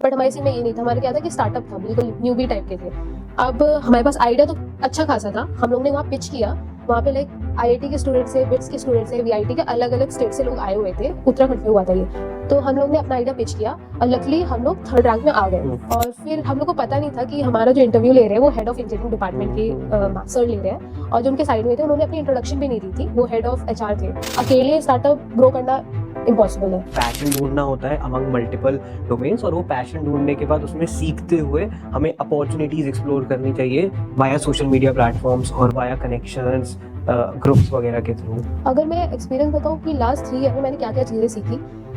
But हमारे इसमें ये नहीं था, हमारा क्या था कि स्टार्टअप था, बिल्कुल न्यूबी टाइप के थे। अब हमारे पास आइडिया तो अच्छा खासा था, हम लोग ने वहाँ पिच किया, वहाँ पे लाइक आईआईटी के स्टूडेंट से, बिट्स के स्टूडेंट से, वीआईटी के अलग अलग स्टेट से लोग आए हुए थे, उत्तराखंड में हुआ था ये। तो हम लोग ने अपना आइडिया पिच किया और लकली हम लोग 3rd रैंक में आ गए। और फिर हम लोग को पता नहीं था कि हमारा जो इंटरव्यू ले रहे हैं वो हेड ऑफ इंजीनियरिंग डिपार्टमेंट के सर ले रहे हैं, और जो उनके साइड में थे उन्होंने अपनी इंट्रोडक्शन भी नहीं दी थी, वो हेड ऑफ एचआर थे। अकेले स्टार्टअप ग्रो करना इम्पॉसिबल है। पैशन ढूंढना होता है अमंग मल्टीपल डोमेन्स, और वो पैशन ढूंढने के बाद उसमें सीखते हुए हमें अपॉर्चुनिटीज एक्सप्लोर करनी चाहिए वाया सोशल मीडिया प्लेटफॉर्म्स और वाया कनेक्शंस, ग्रुप्स वगैरह के थ्रू। अगर मैं एक्सपीरियंस बताऊं कि लास्ट 3 ईयर में मैंने क्या क्या चीज़ें सीखी,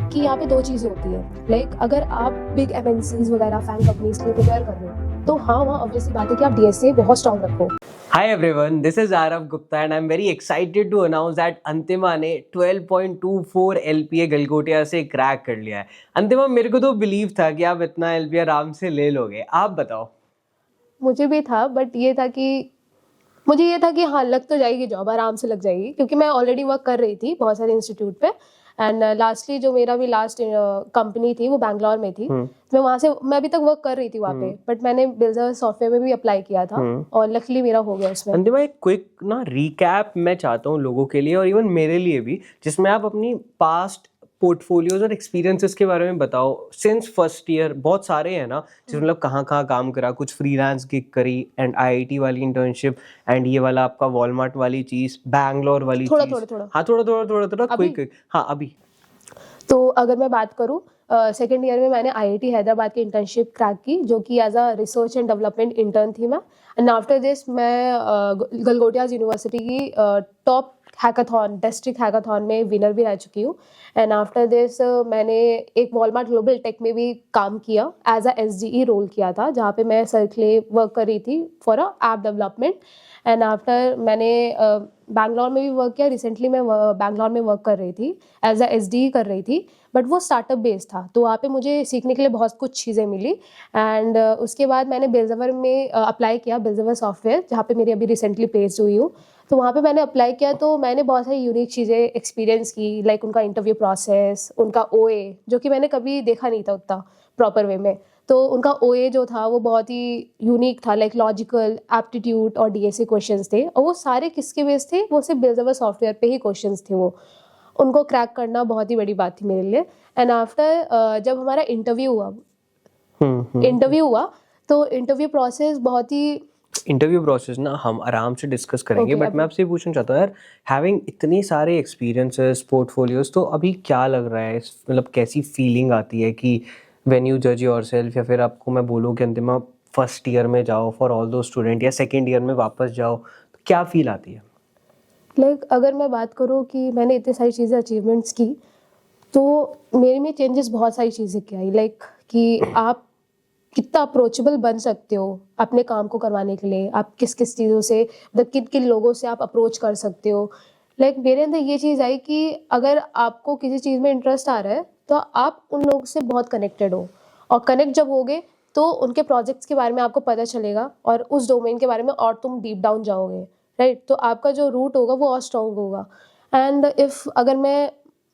कि यहाँ पे 2 चीज़ें होती है। लाइक अगर आप बिग एमएनसीज वगैरह फैन कंपनीज के लिए प्रिपेयर कर रहे हो तो हाँ, वहाँ ऑब्वियसली बात है कि आप डीएसए बहुत स्ट्रॉन्ग रखो। Hi everyone, this is Arav Gupta and I'm very excited to announce that अंतिमा ने 12.24 LPA गलगोटिया से क्रैक कर लिया है। अंतिमा, मेरे को तो बिलीव था कि आप इतना LPA आराम से ले लोगे, आप बताओ। मुझे भी था, बट मुझे ये था कि हाँ, लग तो जाएगी जॉब, आराम से लग जाएगी, क्योंकि मैं ऑलरेडी वर्क कर रही थी बहुत सारे इंस्टीट्यूट पे। एंड लास्टली जो मेरा भी लास्ट कंपनी थी वो बैंगलोर में थी। मैं वहाँ से, मैं अभी तक वर्क कर रही थी वहाँ पे, बट मैंने बिल्डर सॉफ्टवेयर में भी अप्लाई किया था और लकीली मेरा हो गया उसमें। अंतिमा, एक क्विक ना रिकैप मैं चाहता हूँ लोगों के लिए और इवन मेरे लिए भी, जिसमें आप अपनी पास्ट पोर्टफोलियोज और एक्सपीरियंसेस के बारे में बताओ। सिंस फर्स्ट ईयर बहुत सारे हैं ना, जिस मतलब कहाँ कहाँ काम करा, कुछ फ्रीलांस गिग करी एंड आईआईटी वाली इंटर्नशिप एंड ये वाला आपका वॉलमार्ट वाली चीज, बैंगलोर वाली थोड़ा चीज। थोड़ा हाँ, थोड़ा क्विक। हाँ, अभी तो अगर मैं बात करूँ, सेकेंड ईयर में मैंने आईआईटी हैदराबाद की इंटर्नशिप क्रैक की, जो कि as a research and development intern थी मैं। एंड आफ्टर दिस मैं गलगोटियाज यूनिवर्सिटी की टॉप हैकाथॉन, डिस्ट्रिक्ट हैकाथॉन में विनर भी रह चुकी हूँ। एंड आफ्टर दिस मैंने एक वॉलमार्ट ग्लोबल टेक में भी काम किया, एज अ एसडीई रोल किया था, जहाँ पे मैं सर्कले वर्क कर रही थी for a app development. And after मैंने बैंगलोर में भी वर्क किया। रिसेंटली मैं बैंगलोर में वर्क कर रही थी, एज अ एसडीई कर रही थी, बट वो स्टार्टअप बेस्ड था, तो वहाँ पे मुझे सीखने के लिए बहुत कुछ चीज़ें मिली। एंड उसके बाद मैंने बिल्डर में अप्लाई किया, बिल्डर सॉफ्टवेयर, जहाँ पे मेरी अभी रिसेंटली प्लेस्ड हुई हूँ। तो वहाँ पे मैंने अप्लाई किया, तो मैंने बहुत सारी यूनिक चीज़ें एक्सपीरियंस की, लाइक उनका इंटरव्यू प्रोसेस, उनका ओए, जो कि मैंने कभी देखा नहीं था उतना प्रॉपर वे में। तो उनका ओए जो था वो बहुत ही यूनिक था, लाइक लॉजिकल, एप्टीट्यूड और डीएसए क्वेश्चंस थे, और वो सारे किसके बेस थे, वो सिर्फ बिल्डर सॉफ्टवेयर पे ही क्वेश्चंस थे। वो उनको क्रैक करना बहुत ही बड़ी बात थी मेरे लिए। एंड आफ्टर जब हमारा इंटरव्यू हुआ तो इंटरव्यू प्रोसेस बहुत ही, इंटरव्यू प्रोसेस ना हम आराम से डिस्कस करेंगे, बट मैं आपसे पूछना चाहता हूँ यार, हैविंग इतने सारे एक्सपीरियंसेस, पोर्टफोलियोज, तो अभी क्या लग रहा है, मतलब कैसी फीलिंग आती है कि व्हेन यू जज योरसेल्फ, या फिर आपको मैं बोलूँ कि अंतिमा फर्स्ट ईयर में जाओ फॉर ऑल दो स्टूडेंट, या सेकेंड ईयर में वापस जाओ, तो क्या फील आती है? लाइक अगर मैं बात करूँ कि मैंने इतनी सारी चीज़ें अचीवमेंट्स की, तो मेरे में चेंजेस बहुत सारी चीज़ें की आई, लाइक कि आप कितना अप्रोचेबल बन सकते हो अपने काम को करवाने के लिए, आप किस किस चीज़ों से, मतलब किन किन लोगों से आप अप्रोच कर सकते हो। लाइक मेरे अंदर ये चीज़ आई कि अगर आपको किसी चीज़ में इंटरेस्ट आ रहा है तो आप उन लोगों से बहुत कनेक्टेड हो, और कनेक्ट जब होगे तो उनके प्रोजेक्ट्स के बारे में आपको पता चलेगा, और उस डोमेन के बारे में और तुम डीप डाउन जाओगे, राइट? तो आपका जो रूट होगा वो और स्ट्रॉन्ग होगा। एंड इफ़ अगर मैं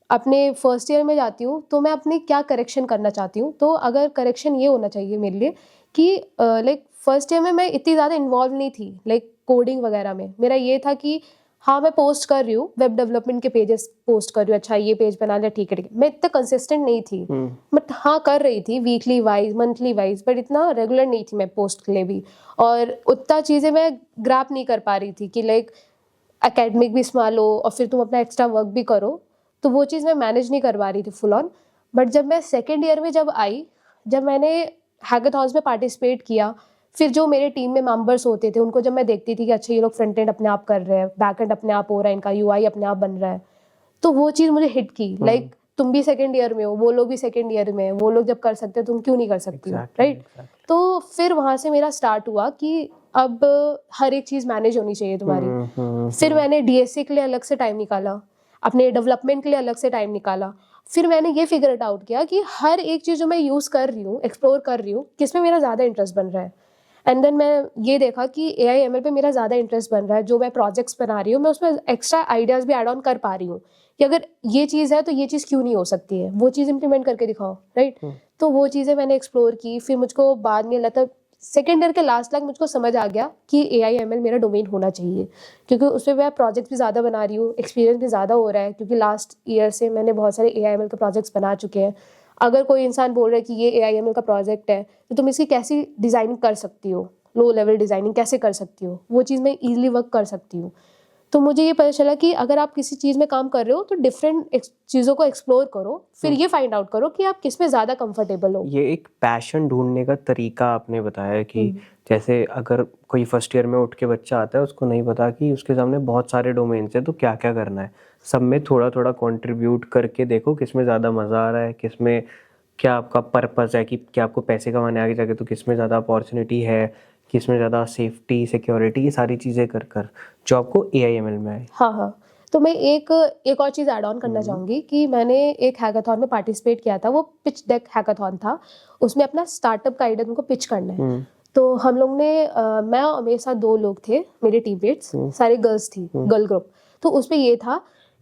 अपने फर्स्ट ईयर में जाती हूँ तो मैं अपनी क्या करेक्शन करना चाहती हूँ, तो अगर करेक्शन ये होना चाहिए मेरे लिए कि लाइक फर्स्ट ईयर में मैं इतनी ज़्यादा इन्वॉल्व नहीं थी, लाइक कोडिंग वगैरह में। मेरा ये था कि हाँ, मैं पोस्ट कर रही हूँ, वेब डेवलपमेंट के पेजेस पोस्ट कर रही हूँ, अच्छा ये पेज बना लिया, ठीक है। मैं इतना कंसिस्टेंट नहीं थी, बट हाँ कर रही थी weekly wise, monthly wise, but इतना रेगुलर नहीं थी मैं पोस्ट के लिए भी। और उतना चीज़ें मैं ग्रैप नहीं कर पा रही थी कि लाइक एकेडमिक भी संभालो और फिर तुम अपना एक्स्ट्रा वर्क भी करो, तो वो चीज़ मैं मैनेज नहीं कर पा रही थी फुल ऑन। बट जब मैं सेकेंड ईयर में जब आई, जब मैंने हैकाथॉन्स में पार्टिसिपेट किया, फिर जो मेरे टीम में मेंबर्स होते थे उनको जब मैं देखती थी कि अच्छा ये लोग फ्रंट एंड अपने आप कर रहे हैं, बैक एंड अपने आप हो रहा है, इनका यूआई अपने आप बन रहा है, तो वो चीज़ मुझे हिट की। लाइक तुम भी सेकेंड ईयर में हो, वो लोग भी सेकेंड ईयर में, वो लोग जब कर सकते हैं तुम क्यों नहीं कर सकती, राइट? तो फिर वहाँ से मेरा स्टार्ट हुआ कि अब हर एक चीज़ मैनेज होनी चाहिए तुम्हारी। फिर मैंने डीएसए के लिए अलग से टाइम निकाला, अपने डेवलपमेंट के लिए अलग से टाइम निकाला। फिर मैंने ये फिगर इट आउट किया कि हर एक चीज़ जो मैं यूज़ कर रही हूँ, एक्सप्लोर कर रही हूँ, किसमें मेरा ज़्यादा इंटरेस्ट बन रहा है। एंड देन मैं ये देखा कि एआई एमएल पे मेरा ज़्यादा इंटरेस्ट बन रहा है, जो मैं प्रोजेक्ट्स बना रही हूँ मैं उसमें एक्स्ट्रा आइडियाज़ भी ऐड ऑन कर पा रही हूँ कि अगर ये चीज़ है तो ये चीज़ क्यों नहीं हो सकती है, वो चीज़ इंप्लीमेंट करके दिखाओ, राइट? तो वो चीज़ें मैंने एक्सप्लोर की। फिर मुझको बाद में लगा, सेकेंड ईयर के लास्ट तक मुझको समझ आ गया कि AI/ML मेरा डोमेन होना चाहिए, क्योंकि उस पर मैं प्रोजेक्ट्स भी ज़्यादा बना रही हूँ, एक्सपीरियंस भी ज़्यादा हो रहा है, क्योंकि लास्ट ईयर से मैंने बहुत सारे AI/ML के प्रोजेक्ट्स बना चुके हैं। अगर कोई इंसान बोल रहा है कि ये AI/ML का प्रोजेक्ट है तो तुम इसकी कैसी डिज़ाइनिंग कर सकती हो, लो लेवल डिज़ाइनिंग कैसे कर सकती हो, वो चीज़ मैं ईजिली वर्क कर सकती हूँ। तो मुझे ये पता चला कि अगर आप किसी चीज़ में काम कर रहे हो तो डिफरेंट चीज़ों को एक्सप्लोर करो, फिर ये फाइंड आउट करो कि आप किस में ज़्यादा कंफर्टेबल हो। ये एक पैशन ढूंढने का तरीका आपने बताया कि जैसे अगर कोई फर्स्ट ईयर में उठ के बच्चा आता है, उसको नहीं पता कि उसके सामने बहुत सारे डोमेन्स हैं, तो क्या क्या करना है, सब में थोड़ा थोड़ा कंट्रीब्यूट करके देखो किस में ज़्यादा मज़ा आ रहा है, किस में क्या आपका पर्पस है, कि क्या आपको पैसे कमाने आगे जाके, तो किस में ज़्यादा अपॉर्चुनिटी है, किस में ज़्यादा सेफ्टी सिक्योरिटी, ये सारी चीज़ें कर कर जो आपको AI/ML में है। हाँ हाँ, तो मैं एक और चीज़ ऐड ऑन करना चाहूँगी कि मैंने एक हैकाथॉन में पार्टिसिपेट किया था, वो पिच डेक हैकाथॉन था। उसमें अपना स्टार्टअप का आइडिया तुमको पिच करना है। तो हम लोग ने मैं और मेरे साथ 2 लोग थे, मेरे टीममेट्स, सारी गर्ल्स थी, गर्ल ग्रुप। तो उसमें ये था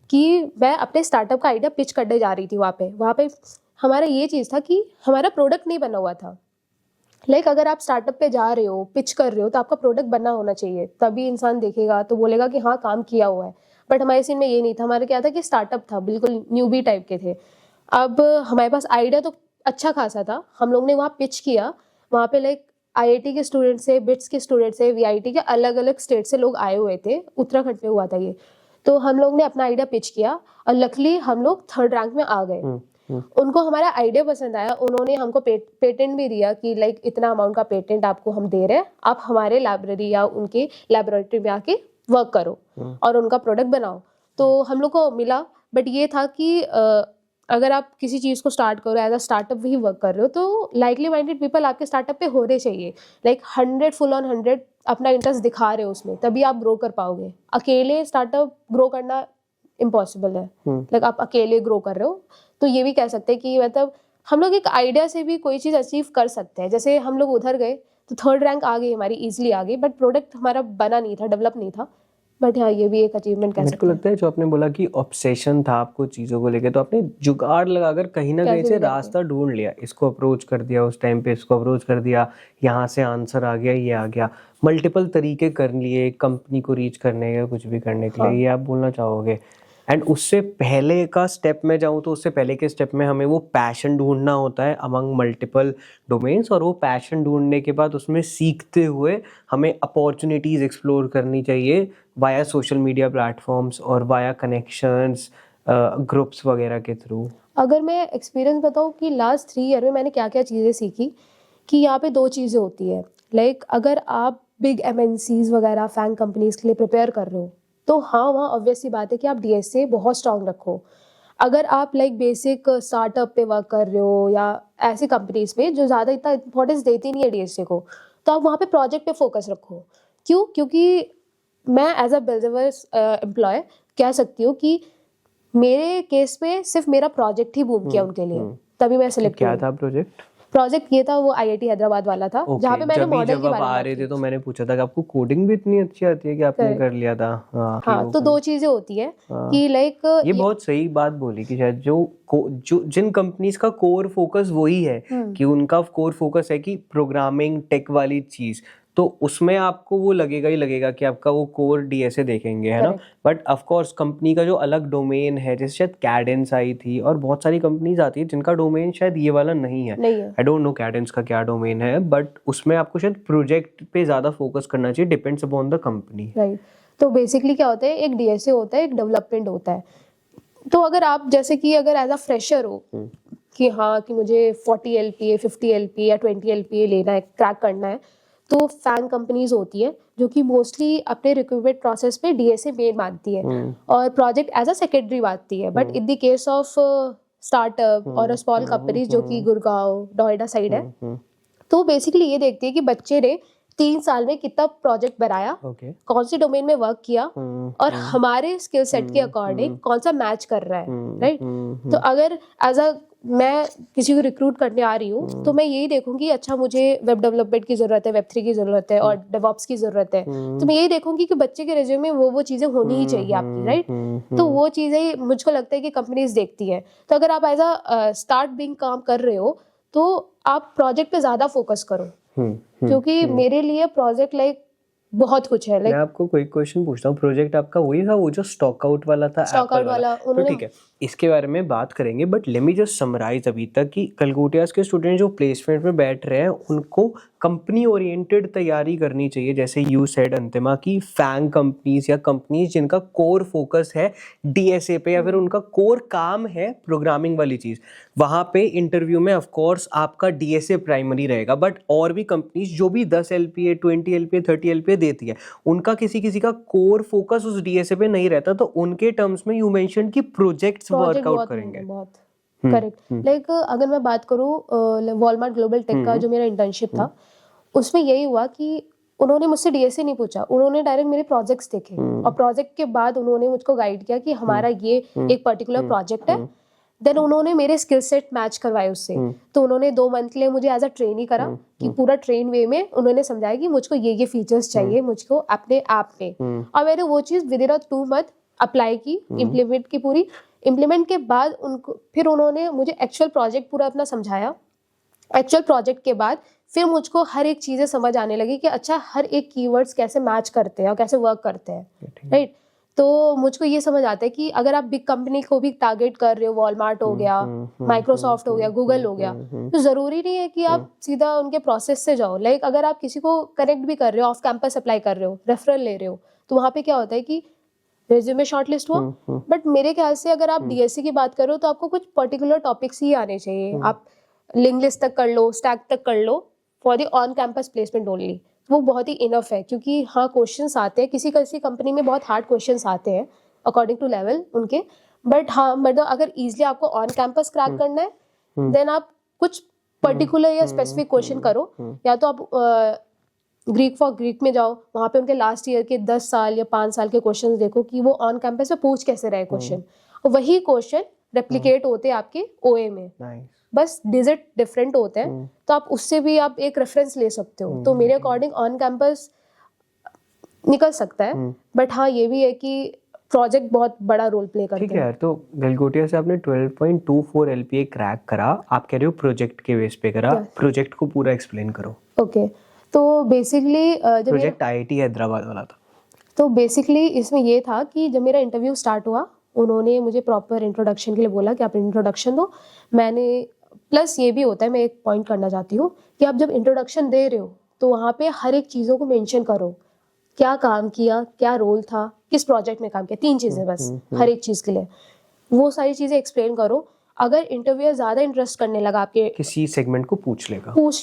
कि मैं अपने स्टार्टअप का आइडिया पिच करने जा रही थी। वहाँ पे हमारा ये चीज़ था कि हमारा प्रोडक्ट नहीं बना हुआ था। अगर आप स्टार्टअप पे जा रहे हो, पिच कर रहे हो, तो आपका प्रोडक्ट बना होना चाहिए, तभी इंसान देखेगा तो बोलेगा कि हाँ काम किया हुआ है। बट हमारे सीन में ये नहीं था। हमारा क्या था कि स्टार्टअप था, बिल्कुल न्यूबी टाइप के थे। अब हमारे पास आइडिया तो अच्छा खासा था, हम लोग ने वहाँ पिच किया। वहाँ पे IIT के स्टूडेंट से, बिट्स के स्टूडेंट से, VIT के अलग अलग स्टेट से लोग आए हुए थे। उत्तराखंड पे हुआ था ये। तो हम लोग ने अपना आइडिया पिच किया और लकली हम लोग 3rd रैंक में आ गए। उनको हमारा आइडिया पसंद आया, उन्होंने हमको पेटेंट भी दिया कि इतना अमाउंट का पेटेंट आपको हम दे रहे हैं, आप हमारे लाइब्रेरी या उनकी लैबोरेटरी में आके वर्क करो और उनका प्रोडक्ट बनाओ। तो हम लोग को मिला। बट ये था कि अगर आप किसी चीज़ को स्टार्ट करो, एज अ स्टार्टअप भी वर्क कर रहे हो, तो लाइकली माइंडेड पीपल आपके स्टार्टअप पे होने चाहिए। 100 फुल ऑन 100 अपना इंटरेस्ट दिखा रहे हो उसमें, तभी आप ग्रो कर पाओगे। अकेले स्टार्टअप ग्रो करना इम्पॉसिबल है। आप अकेले ग्रो कर रहे हो, तो ये भी कह सकते हैं कि हम लोग एक आइडिया से भी कोई चीज़ अचीव कर सकते हैं। जैसे हम लोग उधर गए तो 3rd रैंक आ गई हमारी, इजीली आ गई, बट प्रोडक्ट हमारा बना नहीं था, डेवलप नहीं था। बट हाँ, ये भी एक अचीवमेंट कह मेरे सकते को हैं। लगता है जो आपने बोला कि ऑब्सेशन था आपको चीज़ों को लेके, तो आपने जुगाड़ लगाकर कहीं ना कहीं कैसे से भी करके। रास्ता ढूंढ लिया, इसको अप्रोच कर दिया, उस टाइम पे इसको अप्रोच कर दिया, यहाँ से आंसर आ गया, ये आ गया, मल्टीपल तरीके कर लिए कंपनी को रीच करने के, कुछ भी करने के लिए, ये आप बोलना चाहोगे? एंड उससे पहले का स्टेप में जाऊँ तो उससे पहले के स्टेप में हमें वो पैशन ढूंढना होता है अमंग मल्टीपल डोमेन्स, और वो पैशन ढूंढने के बाद उसमें सीखते हुए हमें अपॉर्चुनिटीज़ एक्सप्लोर करनी चाहिए वाया सोशल मीडिया प्लेटफॉर्म्स और वाया कनेक्शंस, ग्रुप्स वगैरह के थ्रू। अगर मैं एक्सपीरियंस बताऊँ कि लास्ट 3 ईयर में मैंने क्या क्या चीज़ें सीखी, कि यहाँ पे 2 चीज़ें होती है। अगर आप बिग MNCs वगैरह फैंग कंपनीज के लिए प्रिपेयर कर रहे हो, तो हाँ, वहाँ ऑब्वियस सी बात है कि आप DSA बहुत स्ट्रांग रखो। अगर आप बेसिक स्टार्टअप पे वर्क कर रहे हो या ऐसी कंपनीज पे जो ज़्यादा इतना इंपॉर्टेंस देती नहीं है DSA को, तो आप वहाँ पे प्रोजेक्ट पे फोकस रखो। क्यों? क्योंकि मैं एज अ बिल्डर्स एम्प्लॉय कह सकती हूँ कि मेरे केस में सिर्फ मेरा प्रोजेक्ट ही बूम किया उनके लिए, तभी मैं तो सिलेक्ट क्या हुई। था प्रोजेक्ट? प्रोजेक्ट ये था, वो IIT हैदराबाद वाला था, जहाँ पे मैंने मॉडल जब के आप बारे में आ बात रहे की। थे तो मैंने पूछा था कि आपको कोडिंग भी इतनी अच्छी आती है कि आपने Correct. कर लिया था। हाँ, कि हाँ, वो तो 2 चीजें होती है कि ये बहुत सही बात बोली कि शायद जो जिन कंपनीज का कोर फोकस वही है कि उनका कोर फोकस है कि प्रोग्रामिंग टेक वाली चीज, तो उसमें आपको वो लगेगा ही लगेगा कि आपका वो कोर DSA देखेंगे, है ना। बट ऑफ कोर्स कंपनी का जो अलग डोमेन है, जैसे शायद कैडेंस आई थी और बहुत सारी कंपनीज आती है जिनका डोमेन शायद ये वाला नहीं है। आई डोंट नो कैडेंस का क्या डोमेन है, बट उसमें आपको शायद प्रोजेक्ट पे ज्यादा फोकस करना चाहिए, depends upon the company. Right. तो बेसिकली क्या होता है, एक DSA होता है, एक डेवलपमेंट होता है। तो अगर आप जैसे कि अगर एज अ फ्रेशर हो कि हाँ कि मुझे 40 LPA 50 LPA या 20 LPA लेना है, क्रैक करना है, तो फैंग कंपनीज होती है जो कि मोस्टली अपने रिक्रूटमेंट प्रोसेस पे DSA मेन मानती है और प्रोजेक्ट एज अ सेकेंडरी मानती है। But in the case of startup और स्मॉल कंपनीज जो कि गुड़गांव नोएडा साइड है, तो बेसिकली ये देखती है कि बच्चे ने 3 साल में कितना प्रोजेक्ट बनाया, कौन से डोमेन में वर्क किया और हमारे स्किल सेट के अकॉर्डिंग कौन सा मैच कर रहा है, राइट। तो अगर एज अ मैं किसी को रिक्रूट करने आ रही हूँ तो मैं यही देखूंगी, अच्छा मुझे वेब डेवलपमेंट की जरूरत है, Web3 की जरूरत है और डेवऑप्स की जरूरत है, तो मैं यही देखूंगी कि बच्चे के रिज्यूमे में वो चीजें होनी ही चाहिए आपकी, राइट। तो वो चीजें मुझको लगता है कि कंपनीज देखती है। तो अगर आप एज अ स्टार्ट बिंग काम कर रहे हो तो आप प्रोजेक्ट पे ज़्यादा फोकस करो, क्योंकि मेरे लिए प्रोजेक्ट लाइक बहुत कुछ है। मैं आपको कोई क्वेश्चन पूछता हूँ, प्रोजेक्ट आपका वही था वो जो स्टॉक आउट वाला था, स्टॉक एप्पल आउट वाला तो ठीक है, इसके बारे में बात करेंगे, but let me just summarise अभी तक कि कलकत्ता के स्टूडेंट जो प्लेसमेंट में बैठ रहे हैं उनको कंपनी ओरिएंटेड तैयारी करनी चाहिए, जैसे यू सेड अंतिमा की फैंग कंपनीज या कंपनीज जिनका कोर फोकस है डीएसए पे या फिर उनका कोर काम है प्रोग्रामिंग वाली चीज़, वहाँ पे इंटरव्यू में ऑफ कोर्स आपका डीएसए प्राइमरी रहेगा, बट और भी कंपनीज जो भी 10 LPA 20 LPA 30 LPA देती है उनका किसी किसी का कोर फोकस उस डीएसए पे नहीं रहता, तो उनके टर्म्स में यू मेंशन कि प्रोजेक्ट्स वर्कआउट करेंगे। बहुत करेक्ट। लाइक अगर मैं बात करूँ वॉलमार्ट ग्लोबल टेक का जो मेरा इंटर्नशिप था, उसमें यही हुआ कि उन्होंने मुझसे डीएसए नहीं पूछा, उन्होंने डायरेक्ट मेरे प्रोजेक्ट्स देखे और प्रोजेक्ट के बाद उन्होंने मुझको गाइड किया कि हमारा ये एक पर्टिकुलर प्रोजेक्ट है। देन उन्होंने मेरे स्किल सेट मैच करवाए उससे, तो उन्होंने 2 मंथ के लिए मुझे एज अ ट्रेनी करा कि पूरा ट्रेन वे में उन्होंने समझाया कि मुझको ये फीचर्स चाहिए मुझको अपने ऐप में, और मैंने वो चीज़ विद इन 2 मंथ अप्लाई की, इम्प्लीमेंट की पूरी। इम्प्लीमेंट के बाद उनको फिर उन्होंने मुझे एक्चुअल प्रोजेक्ट पूरा अपना समझाया। एक्चुअल प्रोजेक्ट के बाद फिर मुझको हर एक चीज़ें समझ आने लगी कि अच्छा हर एक कीवर्ड्स कैसे मैच करते हैं और कैसे वर्क करते हैं, राइट। तो मुझको ये समझ आता है कि अगर आप बिग कंपनी को भी टारगेट कर रहे हो, वॉलमार्ट हो गया, माइक्रोसॉफ्ट हो गया, गूगल हो गया, तो ज़रूरी नहीं है कि आप सीधा उनके प्रोसेस से जाओ। लाइक अगर आप किसी को कनेक्ट भी कर रहे हो, ऑफ कैंपस अप्लाई कर रहे हो, रेफरल ले रहे हो, तो वहाँ पे क्या होता है कि रेज्यूमे शॉर्टलिस्ट हुआ, बट मेरे ख्याल से अगर आप डीएससी की बात करो तो आपको कुछ पर्टिकुलर टॉपिक्स ही आने चाहिए। आप लिंक लिस्ट तक कर लो, स्टैक तक कर लो for the on campus placement only, वो बहुत ही इनफ है। क्योंकि हाँ क्वेश्चंस आते हैं, किसी किसी कंपनी में बहुत हार्ड क्वेश्चंस आते हैं अकॉर्डिंग टू लेवल उनके, बट हाँ मतलब अगर इजीली आपको ऑन कैंपस क्रैक करना है देन आप कुछ पर्टिकुलर या स्पेसिफिक क्वेश्चन करो, या तो आप ग्रीक फॉर ग्रीक में जाओ, वहाँ पे उनके लास्ट ईयर के 10 साल या 5 साल के क्वेश्चन देखो कि वो ऑन कैंपस में पूछ कैसे रहे क्वेश्चन, वही क्वेश्चन रेप्लिकेट होते हैं आपके ओए में, बस डिजिट डिफरेंट होते हैं, तो आप उससे भी आप एक रेफरेंस ले सकते हो। तो मेरे अकॉर्डिंग ऑन कैंपस निकल सकता है, बट हाँ ये भी है कि प्रोजेक्ट बहुत बड़ा रोल प्ले करते हैं। ठीक है यार, तो गलगोटिया से आपने 12.24 LPA क्रैक करा, आप कह रहे हो प्रोजेक्ट के बेस पे करा, प्रोजेक्ट को पूरा एक्सप्लेन करो। ओके, तो बेसिकली जब प्रोजेक्ट IIT हैदराबाद वाला था, तो बेसिकली इसमें ये था कि जब मेरा इंटरव्यू स्टार्ट हुआ उन्होंने मुझे प्रॉपर इंट्रोडक्शन के लिए बोला कि आप इंट्रोडक्शन दो। मैंने प्लस ये भी होता है, मैं एक पॉइंट करना चाहती हूँ कि आप जब इंट्रोडक्शन दे रहे हो तो वहाँ पे हर एक चीज़ों को मेंशन करो, क्या काम किया, क्या रोल था, किस प्रोजेक्ट में काम किया, 3 चीज़ें बस हर एक चीज़ के लिए, वो सारी चीज़ें एक्सप्लेन करो। अगर इंटरव्यूअर ज़्यादा इंटरेस्ट करने लगा आपके किसी सेगमेंट को पूछ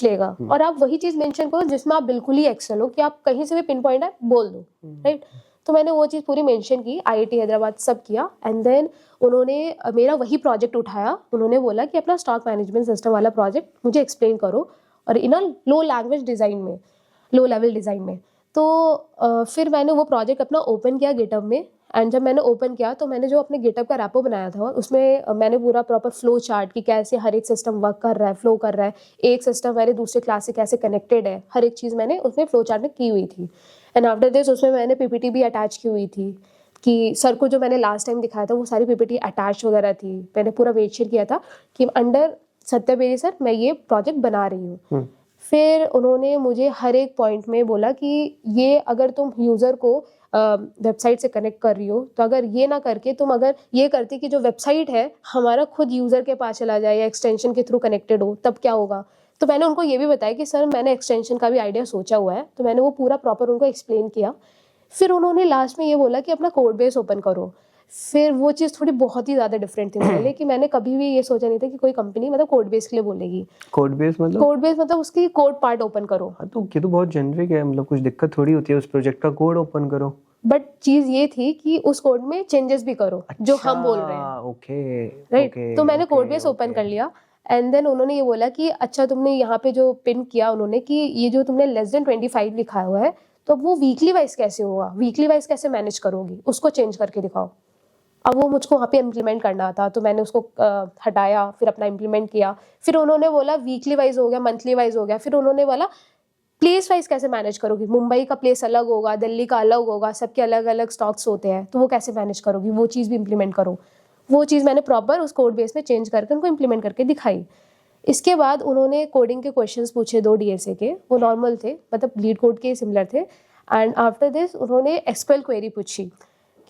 लेगा और आप वही चीज़ मेंशन करो जिसमें आप बिल्कुल ही एक्सेल हो, कि आप कहीं से भी पिन पॉइंट है बोल दो, राइट। तो मैंने वो चीज़ पूरी मेंशन की, IIT हैदराबाद सब किया, एंड देन उन्होंने मेरा वही प्रोजेक्ट उठाया। उन्होंने बोला कि अपना स्टॉक मैनेजमेंट सिस्टम वाला प्रोजेक्ट मुझे एक्सप्लेन करो, और इन लो लेवल डिज़ाइन में। तो फिर मैंने वो प्रोजेक्ट अपना ओपन किया गिटहब में, एंड जब मैंने ओपन किया तो मैंने जो अपने गिटहब का रैपो बनाया था उसमें मैंने पूरा प्रॉपर फ्लो चार्ट कि कैसे हर एक सिस्टम वर्क कर रहा है, फ्लो कर रहा है, एक सिस्टम मेरे दूसरे क्लास से कैसे कनेक्टेड है, हर एक चीज़ मैंने उसमें फ्लो चार्ट में की हुई थी। एंड आफ्टर दिस उसमें मैंने PPT भी अटैच की हुई थी कि सर को जो मैंने लास्ट टाइम दिखाया था वो सारी PPT अटैच वगैरह थी। मैंने पूरा वेट शेयर किया था कि अंडर सत्यबेरी सर मैं ये प्रोजेक्ट बना रही हूँ। फिर उन्होंने मुझे हर एक पॉइंट में बोला कि ये अगर तुम यूज़र को वेबसाइट से कनेक्ट कर रही हो तो अगर ये ना करके तुम अगर ये करती कि जो वेबसाइट है हमारा खुद यूज़र के पास चला जाए या एक्सटेंशन के थ्रू कनेक्टेड हो तब क्या होगा। तो मैंने उनको ये भी बताया कि सर मैंने एक्सटेंशन का भी आइडिया सोचा हुआ है, तो मैंने वो पूरा प्रॉपर उनको एक्सप्लेन किया। फिर उन्होंने लास्ट में ये बोला कि अपना कोड बेस ओपन करो। फिर वो चीज़ थोड़ी बहुत ही ज़्यादा डिफरेंट थी मेरे लिए कि मैंने कभी भी ये सोचा नहीं था कि कोई कंपनी मतलब कोड बेस के लिए बोलेगी। कोड बेस मतलब उसकी कोड पार्ट ओपन करो। हाँ, तो ये तो बहुत जेनरिक है, मतलब कुछ दिक्कत थोड़ी होती है, उस प्रोजेक्ट का कोड ओपन करो। बट चीज़ ये थी कि उस कोड में चेंजेस भी करो जो हम बोल रहे हैं। ओके, राइट, तो मैंने कोड बेस ओपन कर लिया, एंड देन उन्होंने ये बोला कि अच्छा तुमने यहाँ पे जो पिन किया उन्होंने कि ये जो तुमने लेस देन 25 लिखा हुआ है तो अब वो वीकली वाइज कैसे होगा, वीकली वाइज कैसे मैनेज करोगी, उसको चेंज करके दिखाओ। अब वो मुझको वहाँ पे इम्प्लीमेंट करना था तो मैंने उसको हटाया, फिर अपना इम्प्लीमेंट किया। फिर उन्होंने बोला वीकली वाइज हो गया, मंथली वाइज हो गया। फिर उन्होंने बोला प्लेस वाइज कैसे मैनेज करोगी, मुंबई का प्लेस अलग होगा, दिल्ली का अलग होगा, सबके अलग अलग स्टॉक्स होते हैं, तो वो कैसे मैनेज करोगी, वो चीज़ भी इम्प्लीमेंट करो। वो चीज़ मैंने प्रॉपर उस कोड बेस में चेंज करके उनको इम्प्लीमेंट करके दिखाई। इसके बाद उन्होंने कोडिंग के क्वेश्चंस पूछे 2 डीएसए के, वो नॉर्मल थे, मतलब लीड कोड के सिमिलर थे। एंड आफ्टर दिस उन्होंने एसक्यूएल क्वेरी पूछी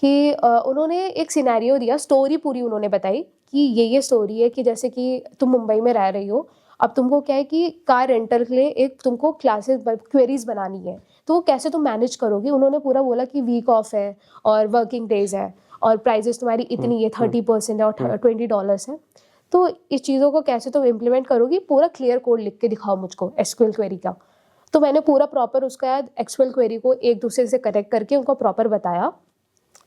कि उन्होंने एक सिनेरियो दिया, स्टोरी पूरी उन्होंने बताई कि ये स्टोरी है कि जैसे कि तुम मुंबई में रह रही हो, अब तुमको क्या है कि कार रेंटल के लिए एक तुमको क्लासेस क्वेरीज बनानी है, तो वो कैसे तुम मैनेज करोगे। उन्होंने पूरा बोला कि वीक ऑफ है और वर्किंग डेज है और प्राइजेस तुम्हारी इतनी है, 30% है और $20 है, तो इस चीज़ों को कैसे तुम इम्प्लीमेंट करोगी, पूरा क्लियर कोड लिख के दिखाओ मुझको एसक्यूएल क्वेरी का। तो मैंने पूरा प्रॉपर उसका एसक्यूएल क्वेरी को एक दूसरे से कनेक्ट करके उनको प्रॉपर बताया।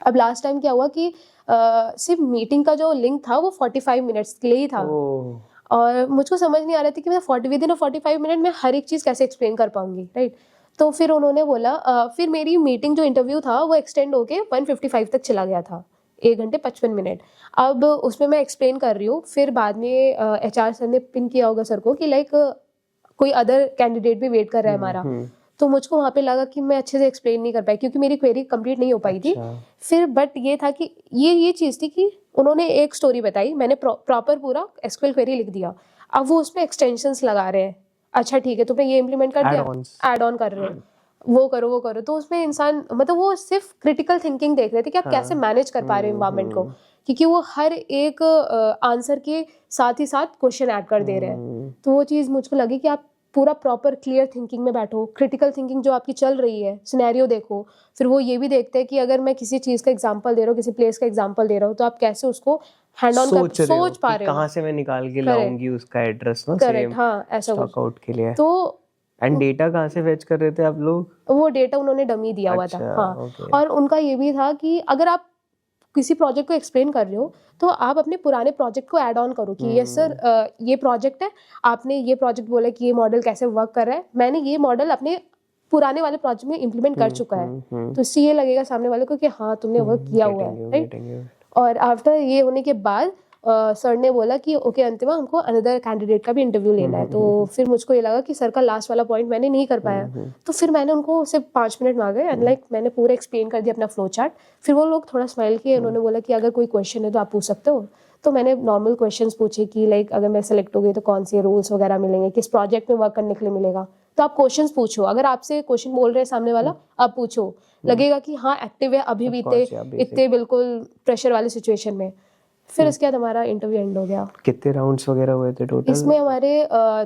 अब लास्ट टाइम क्या हुआ कि सिर्फ मीटिंग का जो लिंक था वो 45 मिनट्स के लिए ही था, और मुझको समझ नहीं आ रहा था कि मैं विदिन 45 मिनट में हर एक चीज़ कैसे एक्सप्लेन कर पाऊंगी, राइट। तो फिर उन्होंने बोला फिर मेरी मीटिंग जो इंटरव्यू था वो एक्सटेंड होके 1:55 तक चला गया था, 1 घंटे 55 मिनट। अब उसमें मैं एक्सप्लेन कर रही हूँ, फिर बाद में एचआर सर ने पिन किया होगा सर को कि लाइक कोई अदर कैंडिडेट भी वेट कर रहा है हमारा, तो मुझको वहाँ पे लगा कि मैं अच्छे से एक्सप्लेन नहीं कर पाई क्योंकि मेरी क्वेरी कंप्लीट नहीं हो पाई थी। फिर बट ये था कि ये चीज़ थी कि उन्होंने एक स्टोरी बताई, मैंने प्रॉपर पूरा एसक्यूएल क्वेरी लिख दिया, अब वो उसमें एक्सटेंशंस लगा रहे हैं, अच्छा ठीक है तुमने ये इम्प्लीमेंट कर दिया, ऐड ऑन कर रहे हो, वो करो, तो उसमें इंसान मतलब वो सिर्फ क्रिटिकल थिंकिंग देख रहे थे कि आप कैसे मैनेज कर पा रहे हो इन्वायरमेंट को, क्योंकि वो हर एक आंसर के साथ ही साथ क्वेश्चन ऐड कर दे रहे हैं। तो वो चीज़ मुझको लगी कि आप पूरा प्रॉपर क्लियर थिंकिंग में बैठो, क्रिटिकल थिंकिंग जो आपकी चल रही है, सिनेरियो देखो, फिर वो ये भी देखते हैं कि अगर मैं किसी चीज़ का एग्जांपल दे रहा हूँ, किसी प्लेस का एग्जांपल दे रहा हूँ, तो आप कैसे उसको हैंड ऑन कर सोच पा रहे हो, कहाँ से मैं निकाल के लाऊंगी उसका एड्रेस ना, करेक्ट, हाँ ऐसा कुछ स्टॉक आउट के लिए। तो एंड डेटा कहाँ से फेच कर रहे थे आप लोग? वो डेटा उन्होंने डमी दिया हुआ था, हाँ। और उनका ये भी था कि अगर आप किसी प्रोजेक्ट को एक्सप्लेन कर रहे हो तो आप अपने पुराने प्रोजेक्ट को ऐड ऑन करो कि यस सर ये प्रोजेक्ट है, आपने ये प्रोजेक्ट बोला कि ये मॉडल कैसे वर्क कर रहा है, मैंने ये मॉडल अपने पुराने वाले प्रोजेक्ट में इम्प्लीमेंट कर चुका है, तो इससे ये लगेगा सामने वाले को कि हाँ तुमने वर्क किया हुआ है, राइट। और आफ्टर ये होने के बाद सर ने बोला कि ओके अंतिमा, हमको अनदर कैंडिडेट का भी इंटरव्यू लेना है। तो फिर मुझको ये लगा कि सर का लास्ट वाला पॉइंट मैंने नहीं कर पाया, तो फिर मैंने उनको सिर्फ 5 मिनट मांगे एंड लाइक मैंने पूरा एक्सप्लेन कर दिया अपना फ्लो चार्ट। फिर वो लोग थोड़ा स्माइल किए, उन्होंने बोला कि अगर कोई क्वेश्चन है तो आप पूछ सकते हो। तो मैंने नॉर्मल क्वेश्चंस पूछे कि लाइक अगर मैं सेलेक्ट हो गई तो कौन से रूल्स वगैरह मिलेंगे, किस प्रोजेक्ट में वर्क करने के लिए मिलेगा, तो आप क्वेश्चंस पूछो, अगर आपसे क्वेश्चन बोल रहे हैं सामने वाला आप पूछो, लगेगा कि हाँ एक्टिव है अभी भी इतने बिल्कुल प्रेशर वाले सिचुएशन में। फिर इसके बाद हमारा इंटरव्यू एंड हो गया। कितने राउंड्स वगैरह हुए थे टोटल? इसमें हमारे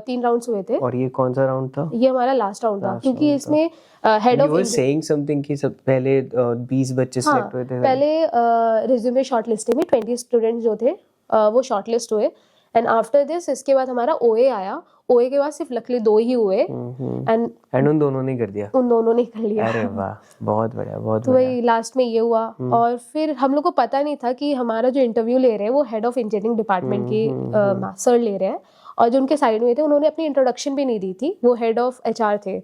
3 राउंड्स हुए थे। और ये कौन सा राउंड था? ये हमारा लास्ट राउंड था, क्योंकि इसमें हेड ऑफ सेइंग समथिंग कि सब पहले 20 बच्चे सिलेक्ट हुए थे। पहले रिज्यूमे शॉर्टलिस्टिंग में 20 स्टूडेंट्स जो थे वो शॉर्टलिस्ट हुए, एंड आफ्टर दिस इसके बाद हमारा ओए आया। ओए के बाद सिर्फ लकली 2 ही हुए एंड उन दोनों ने कर दिया। उन दोनों ने कर लिया। अरे वाह, बहुत बढ़िया, बहुत तो वही लास्ट में ये हुआ। और फिर हम लोग को पता नहीं था कि हमारा जो इंटरव्यू ले रहे हैं वो हेड ऑफ इंजीनियरिंग डिपार्टमेंट के सर ले रहे हैं, और जो उनके साइड में थे उन्होंने अपनी इंट्रोडक्शन भी नहीं दी थी, वो हेड ऑफ एचआर थे।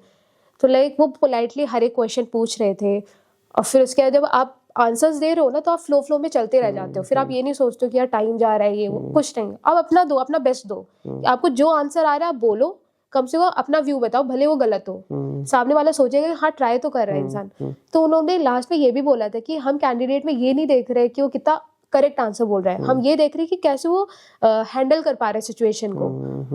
तो लाइक वो पोलाइटली हर एक क्वेश्चन पूछ रहे थे, और फिर उसके बाद जब आप आंसर्स दे रहे हो ना तो आप फ्लो में चलते रह जाते हो, फिर आप ये नहीं सोचते हो कि यार टाइम जा रहा है, ये वो कुछ नहीं, आप अपना दो, अपना बेस्ट दो। आपको जो आंसर आ रहा है आप बोलो, कम से कम अपना व्यू बताओ, भले वो गलत हो, सामने वाला सोचेगा हाँ ट्राई तो कर रहा है इंसान। तो उन्होंने लास्ट में ये भी बोला था कि हम कैंडिडेट में ये नहीं देख रहे कि वो कितना करेक्ट आंसर बोल रहा है, हम ये देख रहे हैं कि कैसे वो हैंडल कर पा रहे हैं सिचुएशन को,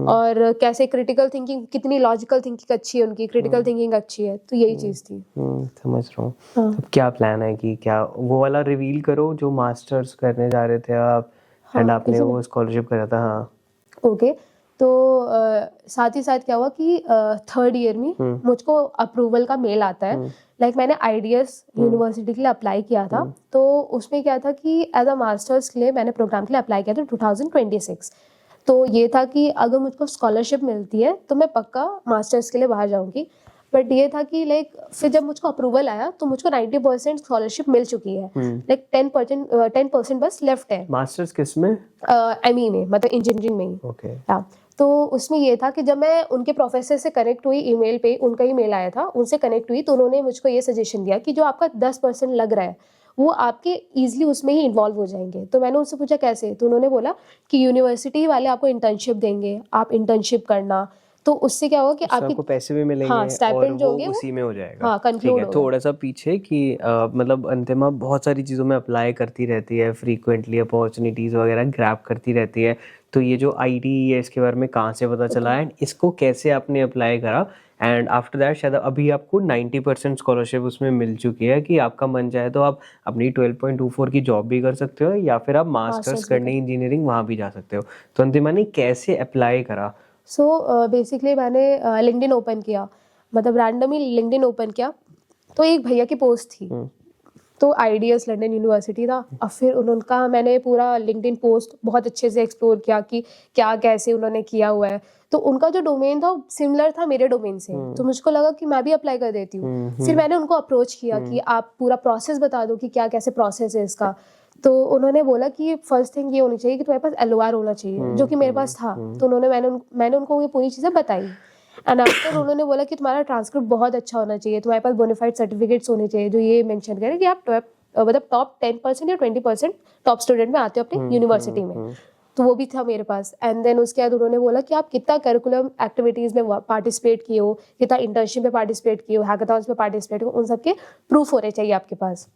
और कैसे क्रिटिकल थिंकिंग, कितनी लॉजिकल थिंकिंग अच्छी है उनकी, क्रिटिकल थिंकिंग अच्छी है। तो यही चीज थी। समझ रहा हूँ। अब क्या प्लान है कि क्या वो वाला रिवील करो जो मास्टर्स करने जा रहे थे आप, एंड आपने वो स्कॉलरशिप करा था? हाँ ओके। तो साथ ही साथ क्या हुआ कि 3rd ईयर में मुझको अप्रूवल का मेल आता है। लाइक मैंने आईडीएस यूनिवर्सिटी के लिए अप्लाई किया था, तो उसमें क्या था कि एज अ मास्टर्स के लिए मैंने प्रोग्राम के लिए अप्लाई किया था 2026। तो ये था कि अगर मुझको स्कॉलरशिप मिलती है तो मैं पक्का मास्टर्स के लिए बाहर जाऊंगी। बट ये था कि लाइक फिर जब मुझको अप्रूवल आया तो मुझको 90% स्कॉलरशिप मिल चुकी है, लाइक 10% बस लेफ्ट है। मास्टर्स किस में? एमई में, मतलब इंजीनियरिंग में ही। ओके। तो उसमें ये था कि जब मैं उनके प्रोफेसर से कनेक्ट हुई, ईमेल पे उनका ही मेल आया था, उनसे कनेक्ट हुई, तो उन्होंने मुझको ये सजेशन दिया कि जो आपका 10% लग रहा है वो आपके ईजिली उसमें ही इन्वॉल्व हो जाएंगे। तो मैंने उनसे पूछा कैसे, तो उन्होंने बोला कि यूनिवर्सिटी वाले आपको इंटर्नशिप देंगे, आप इंटर्नशिप करना, तो उससे क्या होगा कि उससे आपकी आपको पैसे भी मिलेंगे हाँ और स्टाइपेंड जो वो होंगे वो उसी में हो जाएगा। हाँ ठीक कंक्लूड है, होगा। थोड़ा सा पीछे कि मतलब अंतिमा बहुत सारी चीज़ों में अप्लाई करती रहती है, फ्रीक्वेंटली अपॉर्चुनिटीज़ वगैरह ग्रैब करती रहती है। तो ये जो आईटी है इसके बारे में कहाँ से पता चला एंड इसको कैसे आपने अप्लाई करा, एंड आफ्टर दैट शायद अभी आपको 90% स्कॉलरशिप उसमें मिल चुकी है कि आपका मन चाहे तो आप अपनी 12.24 की जॉब भी कर सकते हो या फिर आप मास्टर्स मास्टर्स भी करने इंजीनियरिंग वहाँ भी जा सकते हो। तो अंतिमा ने कैसे अप्लाई करा? सो बेसिकली मैंने लिंक्डइन ओपन किया, मतलब रैंडमली लिंक्डइन ओपन किया, तो एक भैया की पोस्ट थी, तो आईडीएस लंदन यूनिवर्सिटी था। अब फिर उनका मैंने पूरा लिंक्डइन पोस्ट बहुत अच्छे से एक्सप्लोर किया कि क्या कैसे उन्होंने किया हुआ है। तो उनका जो डोमेन था सिमिलर था मेरे डोमेन से, तो मुझको लगा कि मैं भी अप्लाई कर देती हूँ। फिर मैंने उनको अप्रोच किया कि आप पूरा प्रोसेस बता दो कि क्या कैसे प्रोसेस है इसका। तो उन्होंने बोला कि फर्स्ट थिंग ये होनी चाहिए कि तुम्हारे पास एलओआर होना चाहिए, जो कि मेरे पास था। तो मैंने उनको ये पूरी चीज़ें बताई। एंड आफ्टर उन्होंने बोला कि तुम्हारा ट्रांसक्रिप्ट बहुत अच्छा होना चाहिए, तुम्हारे पास बोनाफाइड सर्टिफिकेट्स होने चाहिए जो ये मेंशन करें कि आप मतलब टॉप 10% या 20% टॉप स्टूडेंट में आते हो अपनी यूनिवर्सिटी में। तो वो भी था मेरे पास। एंड देन उसके बाद उन्होंने बोला कि आप कितना करिकुलम एक्टिविटीज़ में पार्टिसिपेट किए हो, कितना इंटर्नशिप में पार्टिसिपेट किए हो, हैकाथॉन्स में पार्टिसिपेट किए हो, उन सबके प्रूफ होने चाहिए आपके पास।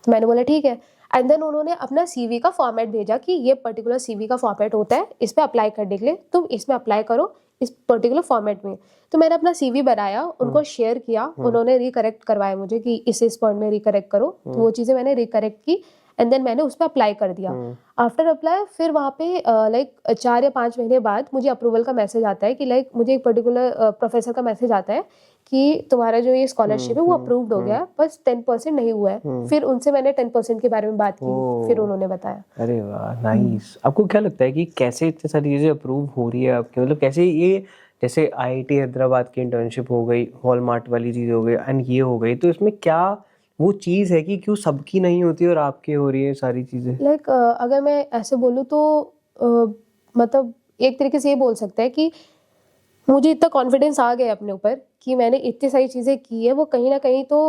तो मैंने बोला ठीक है। एंड देन उन्होंने अपना सीवी का फॉर्मेट भेजा कि ये पर्टिकुलर सीवी का फॉर्मेट होता है, इस पर अप्लाई करने के लिए तुम इसमें अप्लाई करो इस पर्टिकुलर फॉर्मेट में। तो मैंने अपना सीवी बनाया, उनको शेयर किया, उन्होंने रिकरेक्ट करवाया मुझे कि इस पॉइंट में रिकरेक्ट करो। तो वो चीज़ें मैंने रिकरेक्ट की एंड देन मैंने उस पर अप्लाई कर दिया। आफ्टर अप्लाई फिर वहाँ पे लाइक 4 या 5 महीने बाद मुझे अप्रूवल का मैसेज आता है कि लाइक मुझे एक पर्टिकुलर प्रोफेसर का मैसेज आता है कि तुम्हारा जो ये स्कॉलरशिप है वो अप्रूव्ड हो गया है, बस 10% नहीं हुआ है। फिर उनसे मैंने 10% के बारे में बात की, फिर उन्होंने बताया। अरे वाह, नाइस। आपको क्या लगता है कि कैसे इतनी सारी चीज़ें अप्रूव हो रही है आपकी, मतलब कैसे ये जैसे आईआईटी हैदराबाद की इंटर्नशिप हो गई, हॉलमार्ट वाली चीज़ हो गई एंड ये हो गई, तो इसमें क्या वो चीज़ है कि क्यों सबकी नहीं होती और आपके हो रही है सारी चीज़ें? लाइक अगर मैं ऐसे बोलूँ तो मतलब एक तरीके से ये बोल सकते हैं कि मुझे इतना कॉन्फिडेंस आ गया अपने ऊपर कि मैंने इतनी सारी चीज़ें की है, वो कहीं ना कहीं तो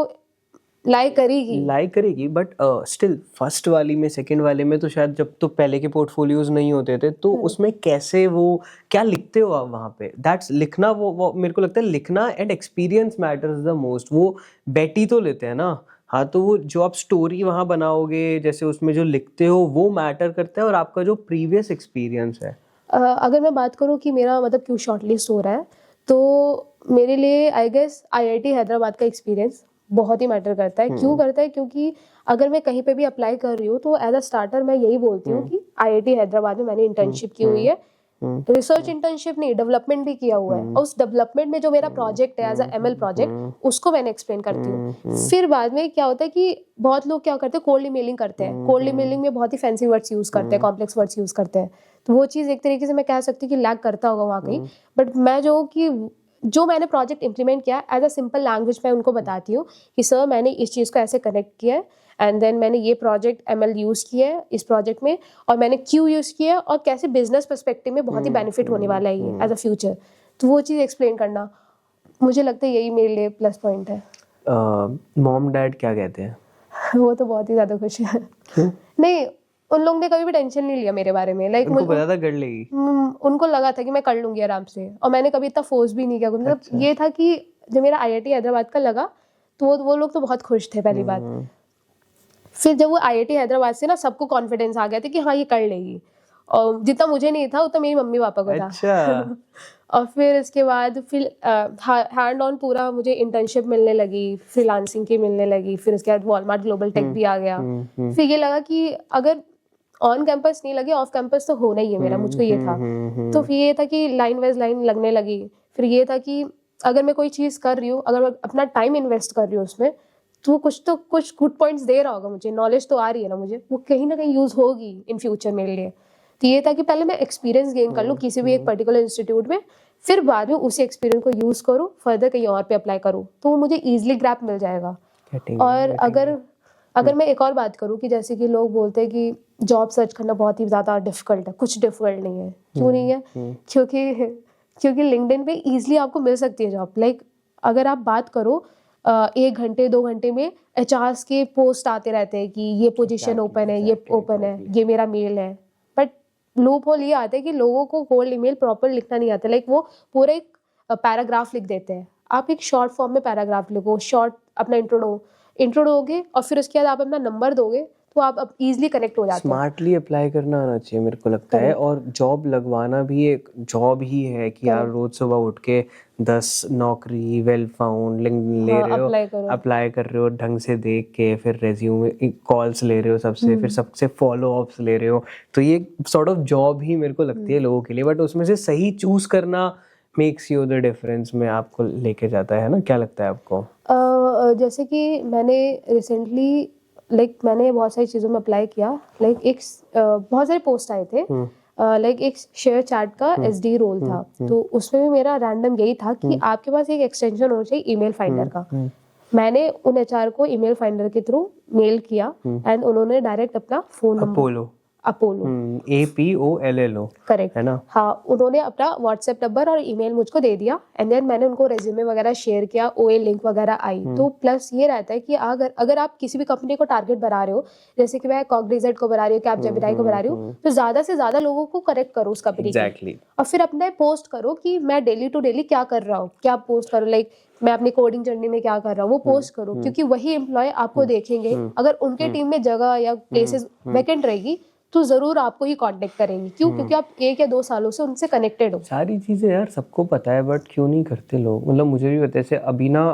लाइक करेगी। बट स्टिल फर्स्ट वाली में, सेकंड वाले में तो शायद जब तो पहले के पोर्टफोलियोज नहीं होते थे तो उसमें कैसे वो क्या लिखते हो आप वहाँ पे? दैट्स लिखना, वो मेरे को लगता है लिखना and experience matters the most. वो बेटी तो लेते हैं ना, हाँ, तो वो जो आप स्टोरी वहाँ बनाओगे जैसे उसमें जो लिखते हो वो मैटर करता है और आपका जो प्रीवियस एक्सपीरियंस है। अगर मैं बात करूँ कि मेरा मतलब क्यों शॉर्टलिस्ट हो रहा है, तो मेरे लिए आई गेस आईआईटी हैदराबाद का एक्सपीरियंस बहुत ही मैटर करता है। क्यों करता है? क्योंकि अगर मैं कहीं पे भी अप्लाई कर रही हूँ तो एज अ स्टार्टर मैं यही बोलती हूँ कि आईआईटी हैदराबाद में मैंने इंटर्नशिप की हुई है, रिसर्च इंटर्नशिप नहीं, डेवलपमेंट भी किया हुआ है, और उस डेवलपमेंट में जो मेरा प्रोजेक्ट है एज अ एमएल प्रोजेक्ट उसको मैंने एक्सप्लेन करती हूँ। फिर बाद में क्या होता है कि बहुत लोग क्या करते हैं, कोल्ड ईमेलिंग करते हैं। कोल्ड ईमेलिंग में बहुत ही फैंसी वर्ड्स यूज करते हैं, कॉम्प्लेक्स वर्ड्स यूज करते हैं। तो वो चीज़ एक तरीके से मैं कह सकती हूँ कि लैग करता होगा वहाँ कहीं। बट मैं जो मैंने प्रोजेक्ट इंप्लीमेंट किया एज अ सिंपल लैंग्वेज मैं उनको बताती हूँ कि सर मैंने इस चीज़ को ऐसे कनेक्ट किया है, एंड देन मैंने ये प्रोजेक्ट एमएल यूज़ किया है इस प्रोजेक्ट में, और मैंने क्यों यूज़ किया है, और कैसे बिजनेस पर्सपेक्टिव में बहुत ही बेनिफिट होने वाला है ये एज अ फ्यूचर। तो वो चीज़ एक्सप्लेन करना, मुझे लगता है यही मेरे लिए प्लस पॉइंट है। मॉम डैड क्या कहते हैं? वो तो बहुत ही ज़्यादा खुश है। क्यों? नहीं, उन लोगों ने कभी भी टेंशन नहीं लिया मेरे बारे में। लाइक उनको पता था कर लेगी? उनको लगा था कि मैं कर लूंगी आराम से, और मैंने कभी इतना फोर्स भी नहीं किया। मतलब ये था कि जब मेरा आईआईटी हैदराबाद का लगा तो वो लोग तो बहुत खुश थे पहली बात। फिर जब वो आईआईटी हैदराबाद से ना सबको कॉन्फिडेंस आ गया था कि हाँ ये कर लेगी, और जितना मुझे नहीं था उतना मेरी मम्मी पापा को था। अच्छा। और फिर इसके बाद फिर हैंड ऑन पूरा मुझे इंटर्नशिप मिलने लगी, फ्रीलांसिंग की मिलने लगी। फिर उसके बाद वॉलमार्ट ग्लोबल टेक भी आ गया। फिर ये लगा कि अगर ऑन कैंपस नहीं लगे ऑफ कैंपस तो होना ही है मेरा, मुझको ये था। तो फिर ये था कि लाइन वाइज लाइन लगने लगी। फिर ये था कि अगर मैं कोई चीज़ कर रही हूँ, अगर मैं अपना टाइम इन्वेस्ट कर रही हूँ उसमें, तो कुछ गुड पॉइंट्स दे रहा होगा मुझे, नॉलेज तो आ रही है ना मुझे, वो कहीं ना कहीं यूज़ होगी इन फ्यूचर मेरे लिए। तो ये था कि पहले मैं एक्सपीरियंस गेन कर लूँ किसी भी एक पर्टिकुलर इंस्टीट्यूट में, फिर बाद में उसी एक्सपीरियंस को यूज़ करूँ, फर्दर कहीं और पे अप्लाई करूँ, तो वो मुझे ईजिली ग्रैप मिल जाएगा। और अगर मैं एक और बात करूँ कि जैसे कि लोग बोलते हैं कि जॉब सर्च करना बहुत ही ज़्यादा डिफिकल्ट है, कुछ डिफिकल्ट नहीं है। क्यों नहीं है? क्योंकि लिंक्डइन पे ईजिली आपको मिल सकती है जॉब। लाइक अगर आप बात करो 1 घंटे 2 घंटे में एचआर्स के पोस्ट आते रहते हैं कि ये पोजीशन ओपन है, ये ओपन है, ये मेरा मेल है। बट लूप होल ये आता है कि लोगों को कोल्ड ईमेल प्रॉपर लिखना नहीं आता। लाइक वो पूरा एक पैराग्राफ लिख देते हैं, आप एक शॉर्ट फॉर्म में पैराग्राफ लिखो, शॉर्ट अपना इंट्रो दोगे और फिर उसके बाद आप अपना नंबर दोगे तो आप अब इजीली कनेक्ट हो जाते हो। स्मार्टली अप्लाई करना आना चाहिए मेरे को लगता है, और जॉब लगवाना भी एक जॉब ही है कि यार रोज सुबह उठ के 10 नौकरी वेल फाउंड लिंक्डइन ले रहे हो, अप्लाई कर रहे हो ढंग से देख के, फिर रेज्यूमे कॉल्स ले रहे हो सबसे, फिर सबसे फॉलो अप्स ले रहे हो, तो ये सॉर्ट ऑफ जॉब ही मेरे को लगती है लोगों के लिए, बट उसमें से सही चूज करना मेक्स यू द डिफरेंस में आपको लेके जाता है ना, क्या लगता है आपको? जैसे कि मैंने रिसेंटली मैंने बहुत सारी चीज़ों में अप्लाई किया, एक बहुत सारे पोस्ट आए थे, एक शेयर चैट का SD रोल था, तो उसमें भी मेरा रैंडम यही था कि आपके पास एक एक्सटेंशन होना चाहिए ईमेल फाइंडर का। मैंने उन HR को ईमेल फाइंडर के थ्रू मेल किया एंड उन्होंने डायरेक्ट अपना phone number Apollo APOLLO correct है ना, हाँ, उन्होंने अपना व्हाट्सएप नंबर और ईमेल मुझको दे दिया एंड देन मैंने उनको रेज्यूमे वगैरह शेयर किया, OA लिंक वगैरह आई। तो प्लस ये रहता है कि अगर आप किसी भी कंपनी को टारगेट बना रहे हो, जैसे कि मैं कॉग्निजेंट को बना रही हूँ, कैपजेमिनी को बना रही हूँ, तो ज्यादा से ज्यादा लोगों को कनेक्ट करो उस कंपनी Exactly. और फिर अपने पोस्ट करो कि मैं डेली टू डेली क्या कर रहा हूँ, क्या पोस्ट करो, मैं अपनी कोडिंग जर्नी में क्या कर रहा हूँ वो पोस्ट करो, क्योंकि वही एम्प्लॉय आपको देखेंगे। अगर उनके टीम में जगह या प्लेसेस वैकेंट रहेगी तो जरूर आपको ही कांटेक्ट करेंगे। क्यों? क्योंकि आप 1 या 2 सालों से उनसे कनेक्टेड हो। सारी चीजें यार सबको पता है, बट क्यों नहीं करते लोग, मतलब मुझे भी पता है। जैसे अभी ना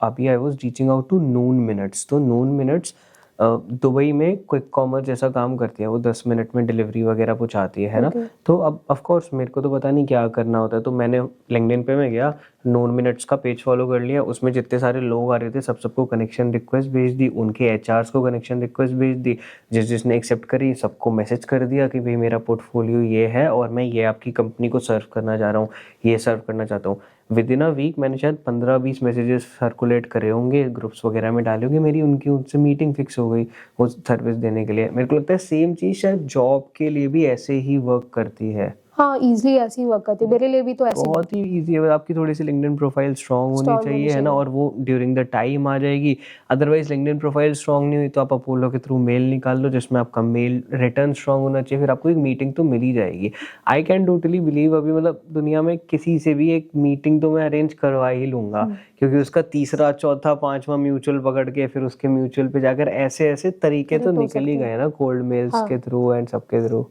अभी I was reaching out to Noon Minutes, तो नून मिनट्स दुबई में क्विक कॉमर्स जैसा काम करती है, वो 10 मिनट में डिलीवरी वगैरह पहुंचाती है ना। तो अब ऑफ कोर्स मेरे को तो पता नहीं क्या करना होता है, तो मैंने लिंक्डइन पे मैं गया, नून मिनट्स का पेज फॉलो कर लिया, उसमें जितने सारे लोग आ रहे थे सबको कनेक्शन रिक्वेस्ट भेज दी, उनके HRs को कनेक्शन रिक्वेस्ट भेज दी, जिसने एक्सेप्ट करी सबको मैसेज कर दिया कि भाई मेरा पोर्टफोलियो ये है और मैं ये आपकी कंपनी को सर्व करना चाह रहा हूँ, ये सर्व करना चाहता हूँ। विद इन अ वीक मैंने शायद 15-20 मैसेजेस सर्कुलेट करे होंगे, ग्रुप्स वगैरह में डाले होंगे, मेरी उनसे मीटिंग फिक्स हो गई वो सर्विस देने के लिए। मेरे को लगता है सेम चीज़ शायद जॉब के लिए भी ऐसे ही वर्क करती है। हाँ, इजीली ऐसी वर्क करती है, मेरे लिए भी तो ऐसे बहुत ही इजी है, आपकी थोड़ी सी लिंक्डइन प्रोफाइल स्ट्रांग होनी चाहिए है ना, और वो ड्यूरिंग द टाइम आ जाएगी। अदरवाइज लिंक्डइन प्रोफाइल स्ट्रांग नहीं हुई तो आप अपोलो के थ्रू मेल निकाल लो, जिसमें आपका मेल रिटर्न स्ट्रांग होना चाहिए, फिर आपको एक मीटिंग तो मिल ही जाएगी। आई कैन टोटली बिलीव अभी मतलब दुनिया में किसी से भी एक मीटिंग तो मैं अरेंज करवा ही लूंगा, क्योंकि उसका तीसरा चौथा पांचवा म्यूचुअल पकड़ के फिर उसके म्यूचुअल पे जाकर ऐसे ऐसे तरीके तो निकल ही गए ना, कोल्ड मेल्स के थ्रू एंड सबके थ्रू।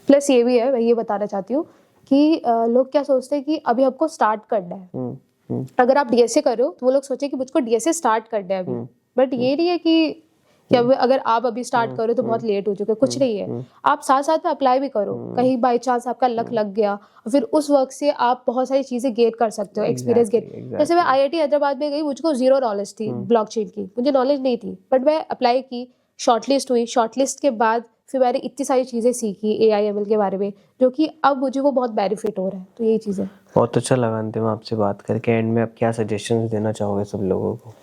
प्लस ये भी है, मैं ये बताना चाहती हूँ कि लोग क्या सोचते हैं कि अभी आपको स्टार्ट करना है। अगर आप DSA कर रहे हो तो वो लोग सोचे कि मुझको DSA स्टार्ट करना है अभी, बट ये नहीं है कि अगर आप अभी स्टार्ट करो तो बहुत लेट हो चुके, कुछ नहीं है। आप साथ साथ में अप्लाई भी करो, कहीं बाई चांस आपका लक लग गया और फिर उस वर्क से आप बहुत सारी चीजें गेट कर सकते हो, एक्सपीरियंस गेट। जैसे मैं IIT हैदराबाद में गई, मुझको 0 नॉलेज थी ब्लॉकचेन की, मुझे नॉलेज नहीं थी, बट मैं अप्लाई की, शॉर्टलिस्ट हुई, शॉर्टलिस्ट के बाद फिर मैंने इतनी सारी चीज़ें सीखी AI/ML के बारे में, जो कि अब मुझे वो बहुत बेनिफिट हो रहा है। तो यही चीज़ें बहुत अच्छा लगा अंतिम आपसे बात करके। एंड में आप क्या सजेशंस देना चाहोगे सब लोगों को?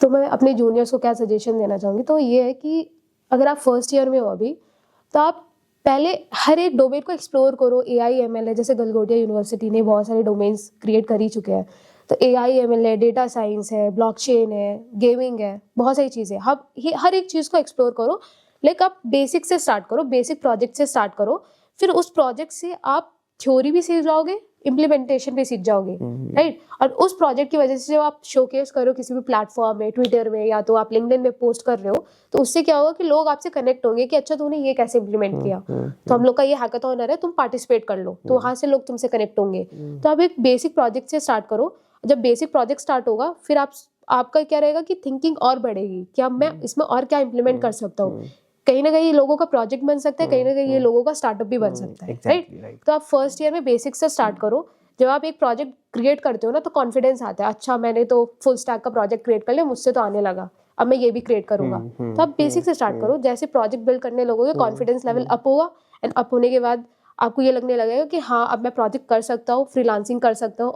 तो मैं अपने जूनियर्स को क्या सजेशन देना चाहूँगी, तो ये है कि अगर आप फर्स्ट ईयर में हो अभी, तो आप पहले हर एक डोमेन को एक्सप्लोर करो। AI/ML है, जैसे गलगोटिया यूनिवर्सिटी ने बहुत सारे डोमेन्स क्रिएट कर ही चुके हैं, तो AI/ML है, डेटा साइंस है, ब्लॉकचेन है, गेमिंग है, बहुत सारी चीज़ें। आप हर एक चीज़ को एक्सप्लोर करो। आप बेसिक से स्टार्ट करो, बेसिक प्रोजेक्ट से स्टार्ट करो, फिर उस प्रोजेक्ट से आप थ्योरी भी सीख जाओगे, इम्प्लीमेंटेशन भी सीख जाओगे, राइट। और उस प्रोजेक्ट की वजह से जब आप शोकेस करो किसी भी प्लेटफॉर्म में, ट्विटर में या तो आप लिंक्डइन में पोस्ट कर रहे हो, तो उससे क्या होगा कि लोग आपसे कनेक्ट होंगे कि अच्छा तूने ये कैसे इम्प्लीमेंट किया, तो हम लोग का ये हैकाथॉन है, तुम पार्टिसिपेट कर लो, तो वहां से लोग तुमसे कनेक्ट होंगे। तो आप एक बेसिक प्रोजेक्ट से स्टार्ट करो। जब बेसिक प्रोजेक्ट स्टार्ट होगा, फिर आपका क्या रहेगा कि थिंकिंग और बढ़ेगी कि अब मैं इसमें और क्या इम्प्लीमेंट कर सकता हूँ। कहीं ना कहीं लोगों का प्रोजेक्ट बन सकता है, कहीं ना कहीं ये लोगों का स्टार्टअप भी बन सकता है, राइट। तो आप फर्स्ट ईयर में बेसिक से स्टार्ट करो। जब आप एक प्रोजेक्ट क्रिएट करते हो ना, तो कॉन्फिडेंस आता है, अच्छा मैंने तो फुल स्टैक का प्रोजेक्ट क्रिएट कर लिया, मुझसे तो आने लगा, अब मैं ये भी क्रिएट करूंगा। तो आप बेसिक से स्टार्ट करो। जैसे प्रोजेक्ट बिल्ड करने लगोगे, कॉन्फिडेंस लेवल अप होगा, एंड अप होने के बाद आपको ये लगने लगेगा कि हाँ अब मैं प्रोजेक्ट कर सकता हूँ, फ्रीलांसिंग कर सकता हूँ।